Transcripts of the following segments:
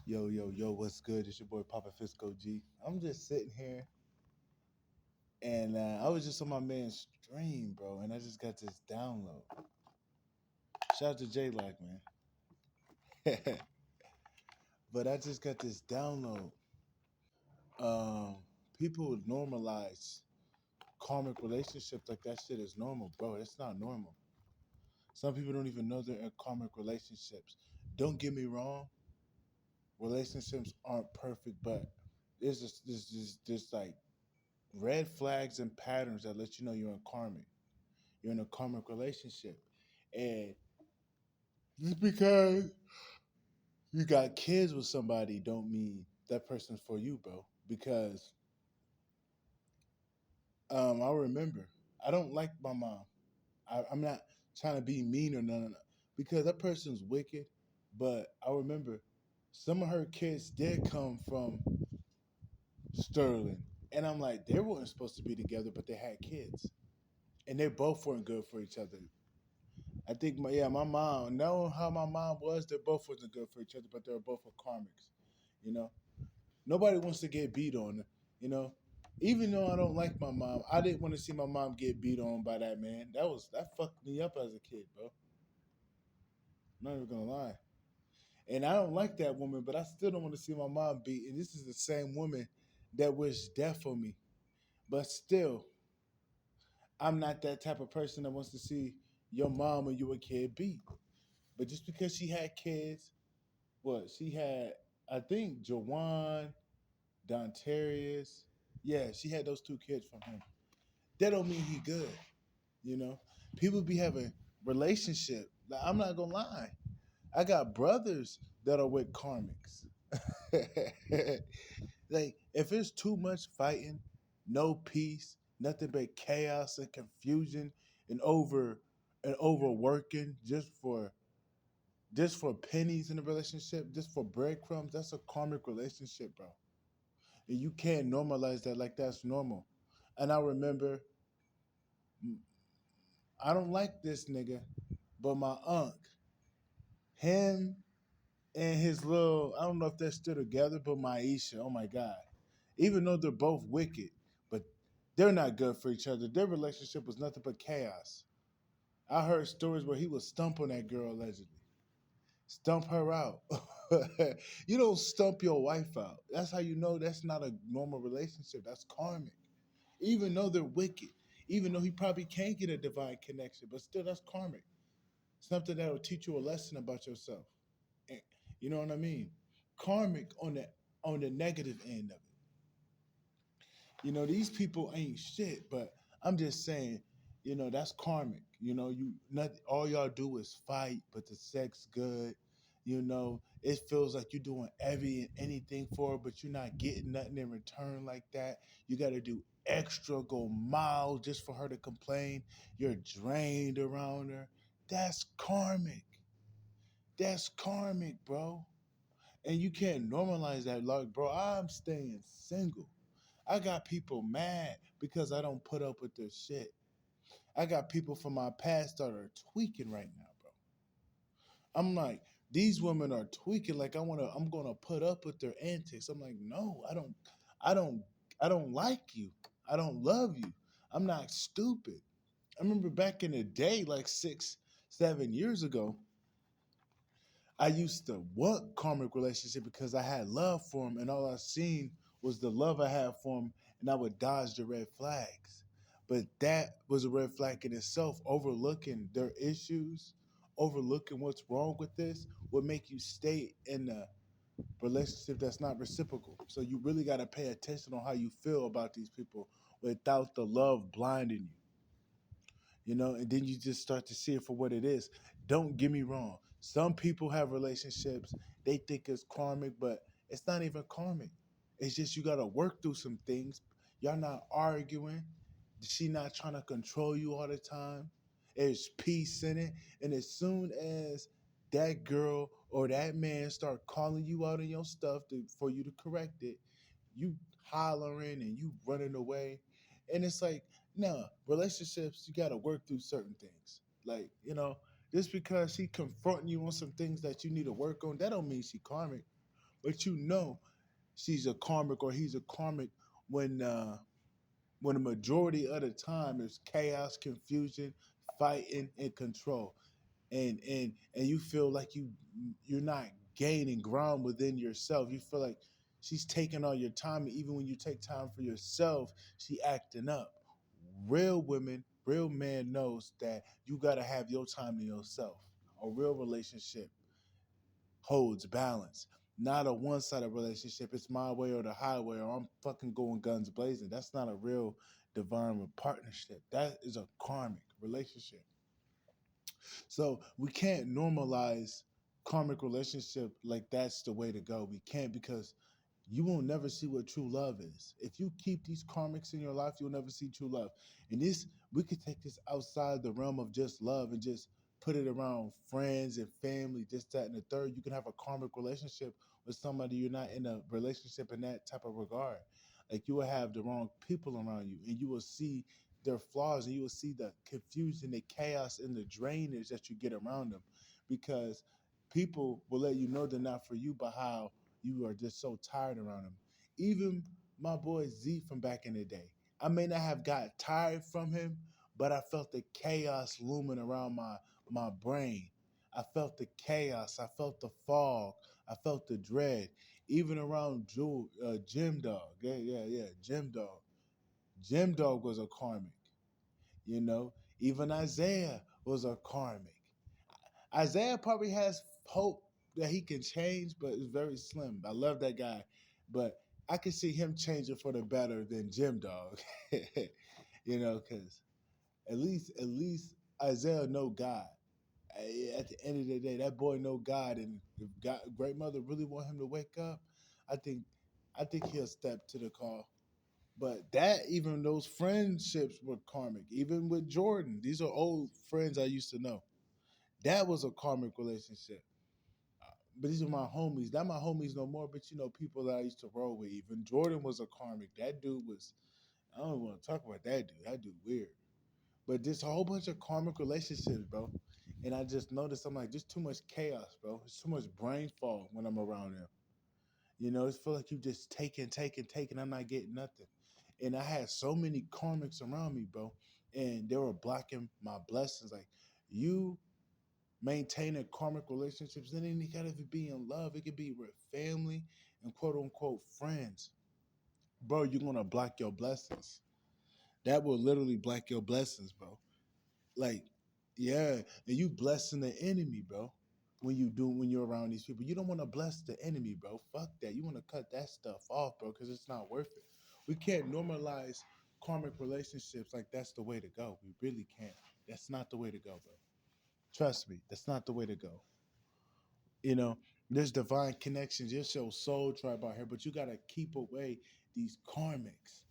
Yo, yo, yo, what's good? It's your boy Papa Fisco G. I'm just sitting here and I was just on my man's stream, bro, and I just got this download. Shout out to J Lock, man. But I just got this download. Um, People normalize karmic relationships like that shit is normal, bro. It's not normal. Some people don't even know they're in karmic relationships. Don't get me wrong, relationships aren't perfect, but there's like red flags and patterns that let you know you're in karmic. You're in a karmic relationship. And just because you got kids with somebody don't mean that person's for you, bro. Because I remember I don't like my mom. I'm not trying to be mean or none. Because that person's wicked. But I remember some of her kids did come from Sterling. And I'm like, they weren't supposed to be together, but they had kids. And they both weren't good for each other. I think my mom, knowing how my mom was, they both wasn't good for each other, but they were both karmics. You know, nobody wants to get beat on. You know, even though I don't like my mom, I didn't want to see my mom get beat on by that man. That fucked me up as a kid, bro. I'm not even gonna lie. And I don't like that woman, but I still don't want to see my mom beat. And this is the same woman that wished death for me. But still, I'm not that type of person that wants to see your mom or you a kid beat. But just because she had kids, what she had, I think Jawan, Dontarius. Yeah, she had those two kids from him. That don't mean he good. You know, people be having relationship. Like, I'm not gonna lie. I got brothers that are with karmics. Like if it's too much fighting, no peace, nothing but chaos and confusion and overworking just for pennies in a relationship, just for breadcrumbs, that's a karmic relationship, bro. And you can't normalize that like that's normal. And I remember, I don't like this nigga, but my uncle, him and his little, I don't know if they're still together, but Maisha, oh my God. Even though they're both wicked, but they're not good for each other. Their relationship was nothing but chaos. I heard stories where he would stump on that girl allegedly. Stump her out. You don't stump your wife out. That's how you know that's not a normal relationship. That's karmic. Even though they're wicked, even though he probably can't get a divine connection, but still that's karmic. Something that will teach you a lesson about yourself. And- You know what I mean? Karmic on the negative end of it. These people ain't shit, but I'm just saying, that's karmic. You not all y'all do is fight, but the sex good. It feels like you're doing every and anything for her, but you're not getting nothing in return like that. You got to do extra, go miles just for her to complain. You're drained around her. That's karmic. That's karmic, bro. And you can't normalize that. Like, bro, I'm staying single. I got people mad because I don't put up with their shit. I got people from my past that are tweaking right now, bro. I'm like, these women are tweaking like I'm gonna put up with their antics. I'm like, no, I don't I don't like you. I don't love you. I'm not stupid. I remember back in the day, like 7 years ago, I used to want karmic relationship because I had love for him, and all I seen was the love I had for him, and I would dodge the red flags. But that was a red flag in itself. Overlooking their issues, overlooking what's wrong with this, would make you stay in a relationship that's not reciprocal. So you really got to pay attention on how you feel about these people without the love blinding you. And then you just start to see it for what it is. Don't get me wrong. Some people have relationships, they think it's karmic, but it's not even karmic. It's just you got to work through some things. Y'all not arguing. She not trying to control you all the time. There's peace in it. And as soon as that girl or that man start calling you out on your stuff for you to correct it, you hollering and you running away. And it's like, no, relationships, you got to work through certain things. Like, just because she confronting you on some things that you need to work on, that don't mean she karmic. But you know she's a karmic or he's a karmic when when the majority of the time there's chaos, confusion, fighting, and control. And you feel like you're not gaining ground within yourself. You feel like she's taking all your time, and even when you take time for yourself, she acting up. Real women, real man knows that you gotta have your time to yourself. A real relationship holds balance. Not a one-sided relationship. It's my way or the highway, or I'm fucking going guns blazing. That's not a real divine partnership. That is a karmic relationship. So we can't normalize karmic relationship like that's the way to go. We can't, because you will never see what true love is. If you keep these karmics in your life, you'll never see true love. And this, we could take this outside the realm of just love and just put it around friends and family, this, that, and the third. You can have a karmic relationship with somebody you're not in a relationship in that type of regard. Like you will have the wrong people around you, and you will see their flaws, and you will see the confusion, the chaos, and the drainage that you get around them, because people will let you know they're not for you by how you are just so tired around him. Even my boy Z from back in the day, I may not have got tired from him, but I felt the chaos looming around my brain. I felt the chaos. I felt the fog. I felt the dread. Even around Jim Dog. Yeah, yeah, yeah. Jim Dog. Jim Dog was a karmic, you know. Even Isaiah was a karmic. Isaiah probably has hope that he can change, but it's very slim. I love that guy, but I can see him changing for the better than Jim Dog. You know, because at least Isaiah know God. At the end of the day, that boy know God, and if God, great mother really want him to wake up, I think I think he'll step to the call. But that, even those friendships were karmic. Even with Jordan, these are old friends I used to know. That was a karmic relationship. But these are my homies. Not my homies no more, but you know, people that I used to roll with. Even Jordan was a karmic. That dude was, I don't want to talk about that dude. That dude weird. But there's a whole bunch of karmic relationships, bro. And I just noticed, I'm like, there's too much chaos, bro. There's too much brain fog when I'm around them. You know, it's feel like you just taking, taking, taking. I'm not getting nothing. And I had so many karmics around me, bro. And they were blocking my blessings. Like, you maintaining karmic relationships, then it gotta be in love. It could be with family and quote unquote friends. Bro, you're gonna block your blessings. That will literally block your blessings, bro. Like, yeah, and you blessing the enemy, bro. When you're around these people, you don't want to bless the enemy, bro. Fuck that. You want to cut that stuff off, bro, because it's not worth it. We can't normalize karmic relationships like that's the way to go. We really can't. That's not the way to go, bro. Trust me, that's not the way to go. You know, there's divine connections. There's your soul tribe out here, but you gotta keep away these karmics.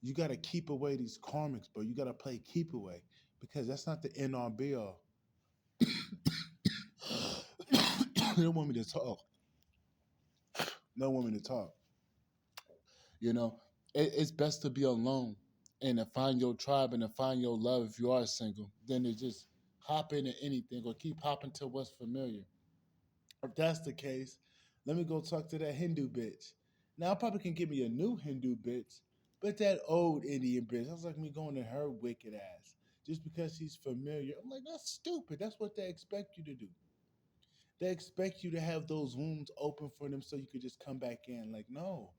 You gotta keep away these karmics, bro. You gotta play keep away, because that's not the end all be all. They don't want me to talk. They don't want me to talk. You know, it's best to be alone and to find your tribe and to find your love if you are single, than to just hop into anything or keep hopping to what's familiar. If that's the case, let me go talk to that Hindu bitch. Now, I probably can give me a new Hindu bitch, but that old Indian bitch, I was like me going to her wicked ass just because she's familiar. I'm like, that's stupid. That's what they expect you to do. They expect you to have those wounds open for them so you could just come back in. Like, no.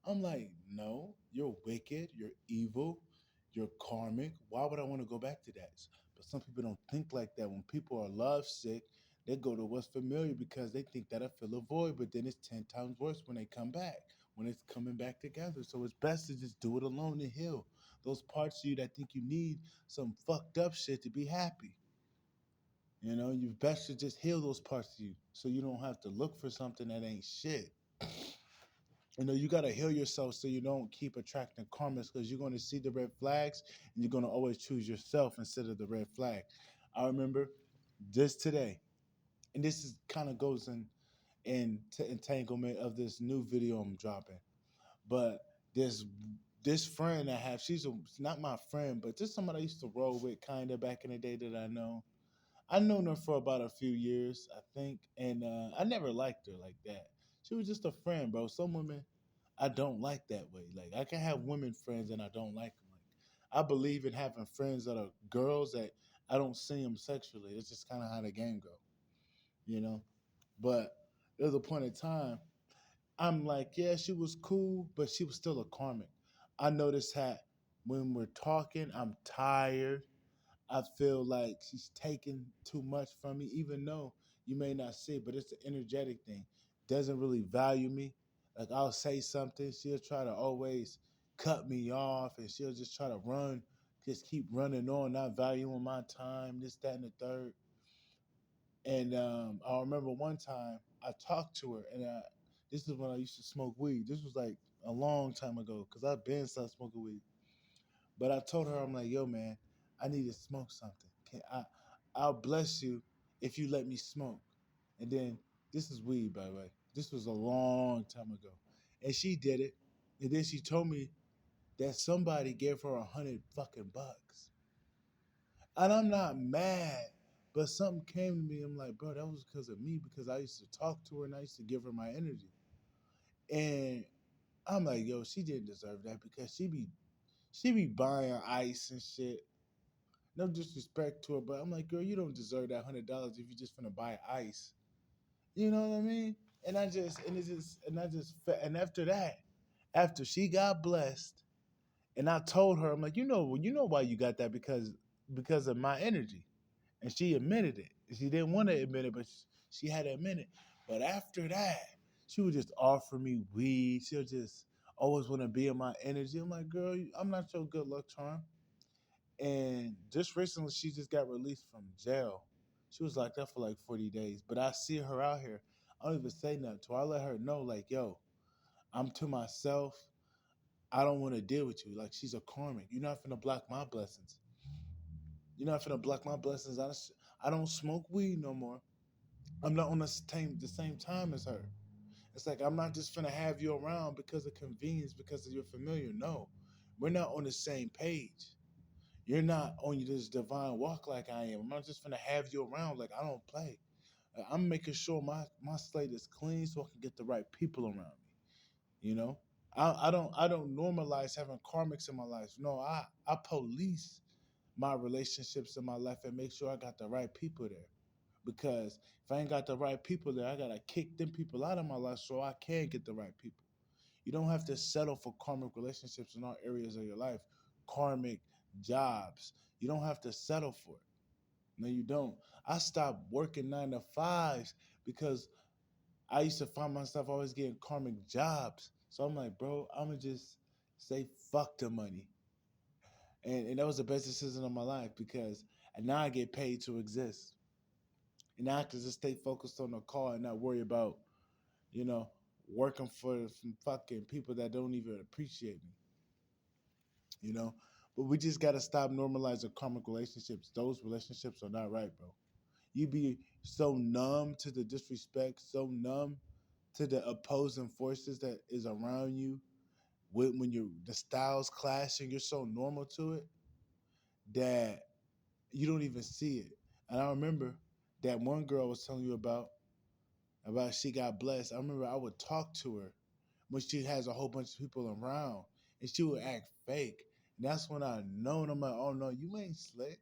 I'm like, no, you're wicked, you're evil, you're karmic. Why would I want to go back to that? But some people don't think like that. When people are love sick, they go to what's familiar because they think that'll fill a void, but then it's 10 times worse when they come back, when it's coming back together. So it's best to just do it alone and heal those parts of you that think you need some fucked up shit to be happy. You know, you best to just heal those parts of you so you don't have to look for something that ain't shit. You know, you got to heal yourself so you don't keep attracting karmas, because you're going to see the red flags and you're going to always choose yourself instead of the red flag. I remember just today, and this is kind of goes in entanglement of this new video I'm dropping. But this friend I have, she's not my friend, but just somebody I used to roll with kind of back in the day that I know. I known her for about a few years, I think, and I never liked her like that. She was just a friend, bro. Some women I don't like that way. Like I can have women friends and I don't like them. Like I believe in having friends that are girls that I don't see them sexually. It's just kind of how the game go, you know. But there's a point in time I'm like, yeah, she was cool, but she was still a karmic. I noticed that when we're talking, I'm tired. I feel like she's taking too much from me, even though you may not see it, but it's an energetic thing. Doesn't really value me. Like I'll say something, she'll try to always cut me off, and she'll just try to run, just keep running on, not valuing my time, this, that, and the third. And I remember one time I talked to her, and this is when I used to smoke weed. This was like a long time ago, because I've been started smoking weed. But I told her, I'm like, yo, man, I need to smoke something. I'll bless you if you let me smoke. And then this is weed, by the way. This was a long time ago. And she did it. And then she told me that somebody gave her 100 fucking bucks. And I'm not mad, but something came to me. I'm like, bro, that was because of me, because I used to talk to her and I used to give her my energy. And I'm like, yo, she didn't deserve that, because she be buying ice and shit. No disrespect to her, but I'm like, girl, you don't deserve that $100 if you just finna buy ice. You know what I mean? And I just and it just and I just and after that, after she got blessed, and I told her, I'm like, you know why you got that, because of my energy. And she admitted it. She didn't want to admit it, but she had to admit it. But after that, she would just offer me weed. She'll just always want to be in my energy. I'm like, girl, I'm not your good luck charm. And just recently, she just got released from jail. She was locked up for like 40 days. But I see her out here. I don't even say nothing to her. I let her know, like, yo, I'm to myself. I don't want to deal with you. Like, she's a karmic. You're not finna block my blessings. You're not finna block my blessings. I don't smoke weed no more. I'm not on the same time as her. It's like I'm not just finna have you around because of convenience, because of your familiar. No, we're not on the same page. You're not on this divine walk like I am. I'm not just finna have you around like I don't play. I'm making sure my slate is clean so I can get the right people around me. You know, I don't normalize having karmics in my life. No, I police my relationships in my life and make sure I got the right people there. Because if I ain't got the right people there, I gotta kick them people out of my life so I can get the right people. You don't have to settle for karmic relationships in all areas of your life. Karmic jobs. You don't have to settle for it. No, you don't. I stopped working 9 to 5s because I used to find myself always getting karmic jobs. So I'm like, bro, I'm gonna just say fuck the money. And that was the best decision of my life, because and now I get paid to exist. And now I can just stay focused on the call and not worry about, you know, working for some fucking people that don't even appreciate me, you know. But we just gotta stop normalizing karmic relationships. Those relationships are not right, bro. You be so numb to the disrespect, so numb to the opposing forces that is around you. When you the styles clash and you're so normal to it that you don't even see it. And I remember that one girl I was telling you about she got blessed. I remember I would talk to her when she has a whole bunch of people around, and she would act fake. And that's when I know, and I'm like, oh no, you ain't slick.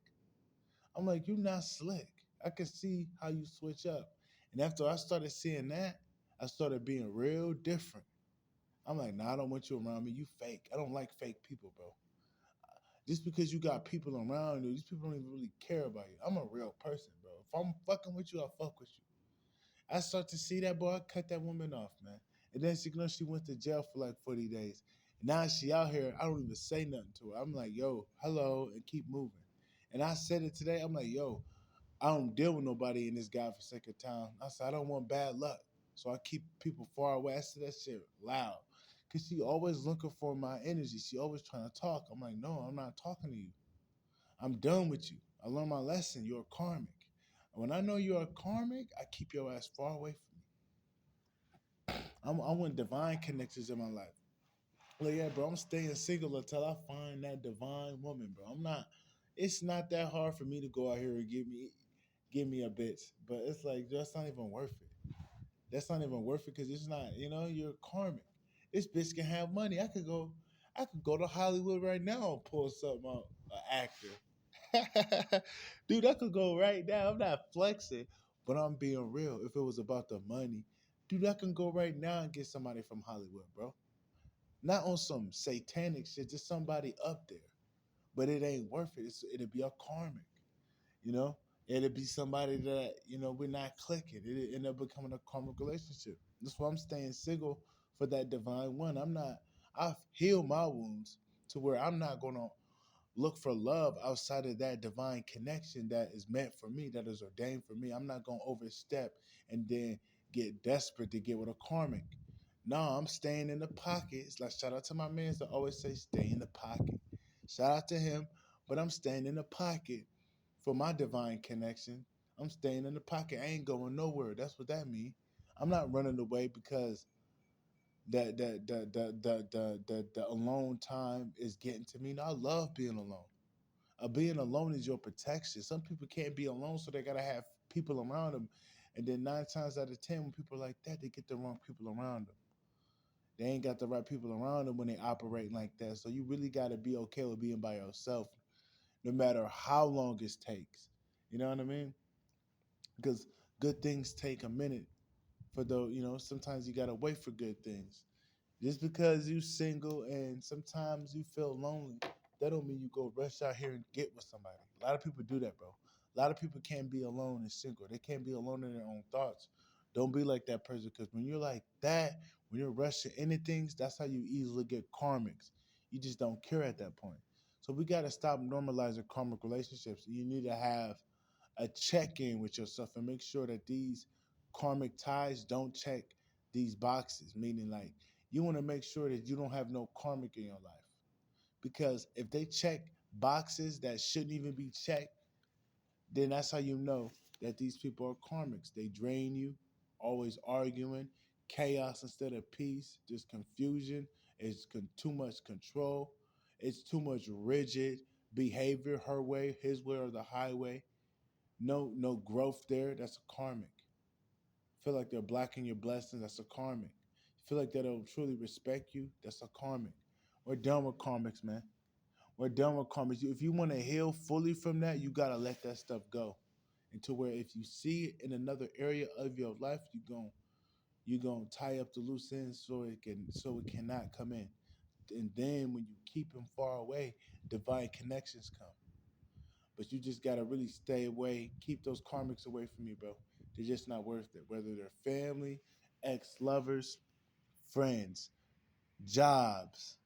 I'm like, you not slick. I can see how you switch up. And after I started seeing that, I started being real different. I'm like, nah, I don't want you around me. You fake. I don't like fake people, bro. Just because you got people around you, these people don't even really care about you. I'm a real person, bro. If I'm fucking with you, I fuck with you. I start to see that, boy. I cut that woman off, man. And then she went to jail for like 40 days. Now she out here. I don't even say nothing to her. I'm like, yo, hello, and keep moving. And I said it today. I'm like, yo, I don't deal with nobody in this godforsaken town. I said, I don't want bad luck. So I keep people far away. I said that shit loud. Cause she always looking for my energy. She always trying to talk. I'm like, no, I'm not talking to you. I'm done with you. I learned my lesson. You're a karmic. And when I know you're a karmic, I keep your ass far away from me. I want divine connections in my life. Like, yeah, bro, I'm staying single until I find that divine woman, bro. I'm not. It's not that hard for me to go out here and give me a bitch, but it's like that's not even worth it. That's not even worth it because it's not, you're karmic. This bitch can have money. I could go to Hollywood right now and pull something out, an actor. Dude, I could go right now. I'm not flexing, but I'm being real. If it was about the money, dude, I can go right now and get somebody from Hollywood, bro. Not on some satanic shit, just somebody up there. But it ain't worth it. It'll be a karmic, you know? It'll be somebody that, we're not clicking. It'll end up becoming a karmic relationship. That's why I'm staying single for that divine one. I've healed my wounds to where I'm not gonna look for love outside of that divine connection that is meant for me, that is ordained for me. I'm not gonna overstep and then get desperate to get with a karmic. No, I'm staying in the pocket. It's like shout out to my man that always say stay in the pocket. Shout out to him, but I'm staying in the pocket for my divine connection. I'm staying in the pocket. I ain't going nowhere. That's what that means. I'm not running away because the alone time is getting to me. No, I love being alone. Being alone is your protection. Some people can't be alone, so they gotta have people around them. And then 9 times out of 10, when people are like that, they get the wrong people around them. They ain't got the right people around them when they operate like that. So you really gotta be okay with being by yourself, no matter how long it takes. You know what I mean? Because good things take a minute. Sometimes you gotta wait for good things. Just because you single and sometimes you feel lonely, that don't mean you go rush out here and get with somebody. A lot of people do that, bro. A lot of people can't be alone and single. They can't be alone in their own thoughts. Don't be like that person because when you're like that, when you're rushing into things, that's how you easily get karmics. You just don't care at that point. So we got to stop normalizing karmic relationships. You need to have a check in with yourself and make sure that these karmic ties don't check these boxes. Meaning, like, you want to make sure that you don't have no karmic in your life. Because if they check boxes that shouldn't even be checked, then that's how you know that these people are karmics. They drain you, always arguing, chaos instead of peace, just confusion, too much control, it's too much rigid behavior, her way, his way, or the highway. No growth there. That's a karmic. Feel like they're blocking your blessings. That's a karmic. Feel like they don't truly respect you. That's a karmic. We're done with karmics, man. We're done with karmics. If you want to heal fully from that, you gotta let that stuff go. Until where if you see it in another area of your life, you gonna tie up the loose ends so it cannot come in. And then when you keep them far away, divine connections come. But you just gotta really stay away. Keep those karmics away from you, bro. They're just not worth it. Whether they're family, ex-lovers, friends, jobs,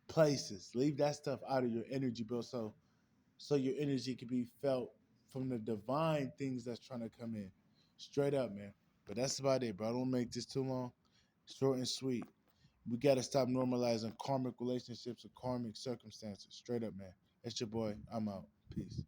places. Leave that stuff out of your energy, bro. So your energy can be felt from the divine things that's trying to come in. Straight up, man. But that's about it, bro. I don't make this too long. Short and sweet. We gotta stop normalizing karmic relationships or karmic circumstances. Straight up, man. That's your boy. I'm out. Peace.